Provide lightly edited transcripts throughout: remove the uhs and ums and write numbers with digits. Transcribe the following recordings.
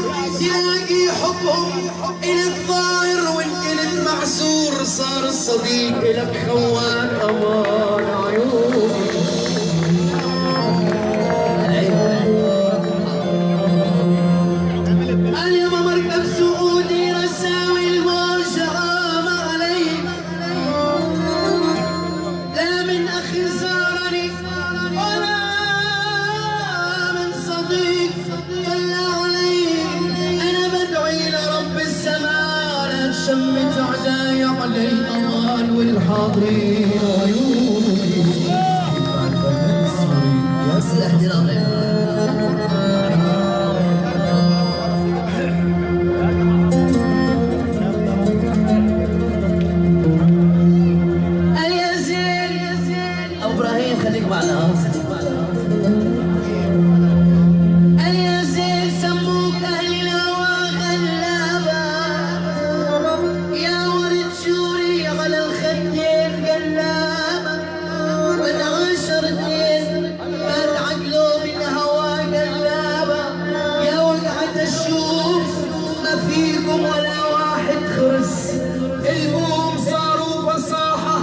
معذور تلاقي حبهم إلك ظاهر، وإن كنت معذور صار الصديق إلك خوان. أمان عيوني اليوم مركب سعودي رساوي الموج عام علي، لا من أخي زارني ولا من صديق طلع علي. أنا بدعي لرب السماء لا تشمت أعدائي علي. أمان والحاضرين عيوني يا سلام. خليك معنا. اليزيد سموك أهل الهوى غلابة، يا ورد شوري على الخدين قلابة، من عشرتين كان عقله بالهوى قلابة. يا وقعة الشوف ما فيكم ولا واحد خرس، البوم صاروا فصاحة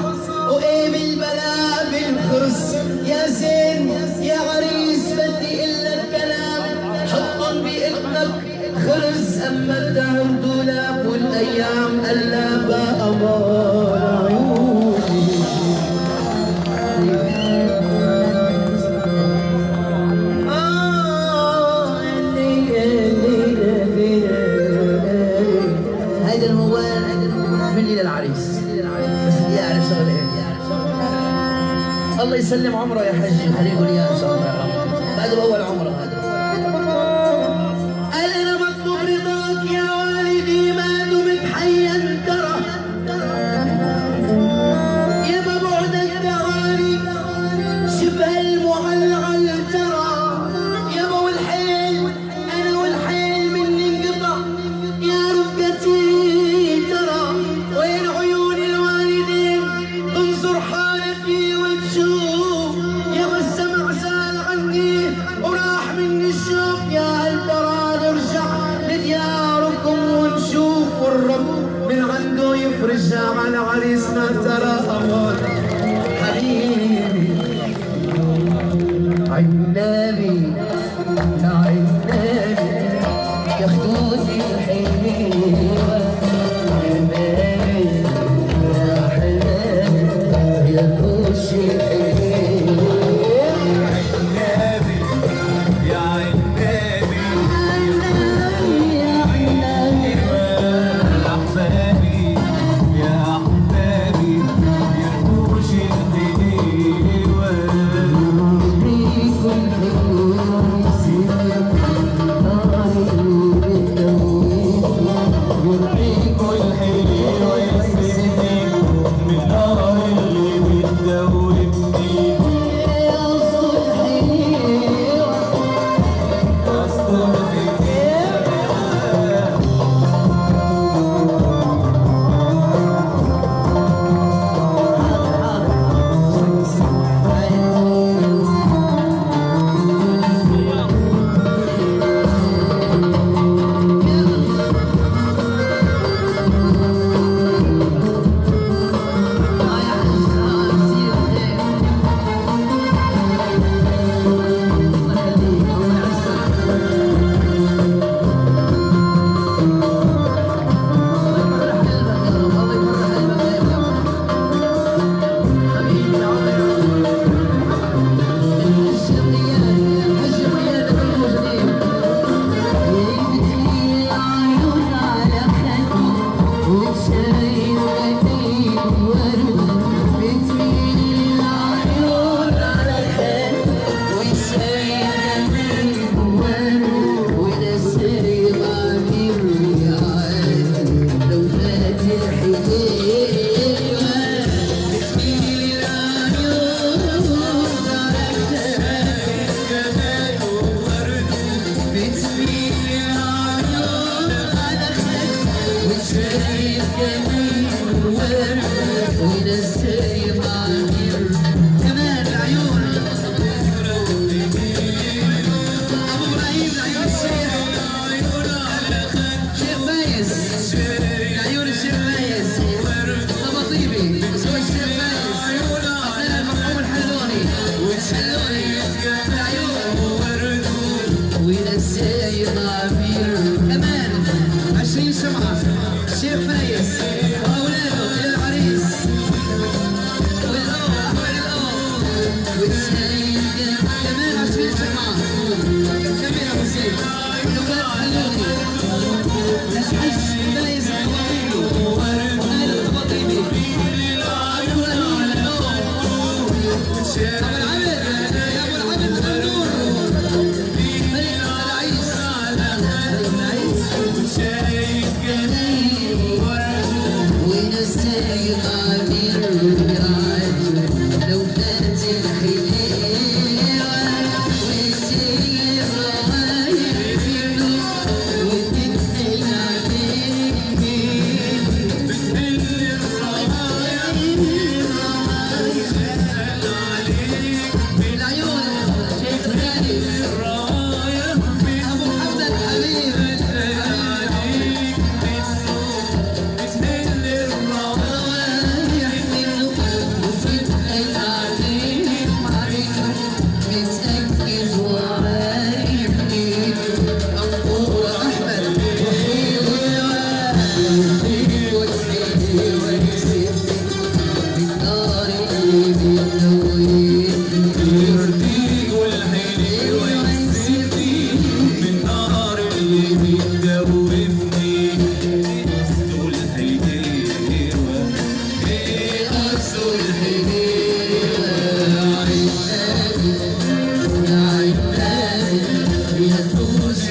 وإيه بالبلاء بالخرس. يا زين يا عريس بدي إلا الكلام، حطن بإذنك خرس. أما الدهر دولاب والأيام قلابة. أمان عيوني هيدا الموال مني للعريس، بس بدي أعرف شغلة. الله يسلم عمره يا حجي، خليه يقول يا ان شاء الله يا رب. بعد اول عمره هذا قال انا مطلوب رضاك يا والدي ما دمت حيا ترى، يا بعدك تعالي شبه المعلعل ترى. يا والحيل انا والحيل مني انقطع يا رفقتي ترى. وين عيون الوالدين انظر حالتي وتشوف، يا والسمع زال عني وراح مني الشوف. يا هل ترى نرجع لدياركم ونشوف، والرب من عنده يفرجها على عريسنا ترى. أمان حبيبي عنابي يا عنابي يا خدودي الحلوة يا بابي يا حبابي يا كوشي الحلوة. كل والسيد عبير كمان 20 شمعة الشيخ فايز وأولاده إلى العريس والأو أحمد الأو والسيد كمان 20 شمعة كمان أبو سيد والأولاد خلوني الحج فايز الطباطيبي وآل الطباطيبي أبو العبد يا أبو العبد ممنون ملك العيس وين السيد عبير لو فات الحليوة والسيد رايح فيه وتتحل عليه العيون شيخ غالي أبو محمد حبيب رايح منه وتتقل عليه متأكد ورايح ليه أنقور أحمد وتحيي وتسد بالنار اللي بتلوي يرضيك والحلي ويسدني من نار اللي بتدوبني دول هيديروا أصل الحليوة عيناني يا عيناني يا تبوس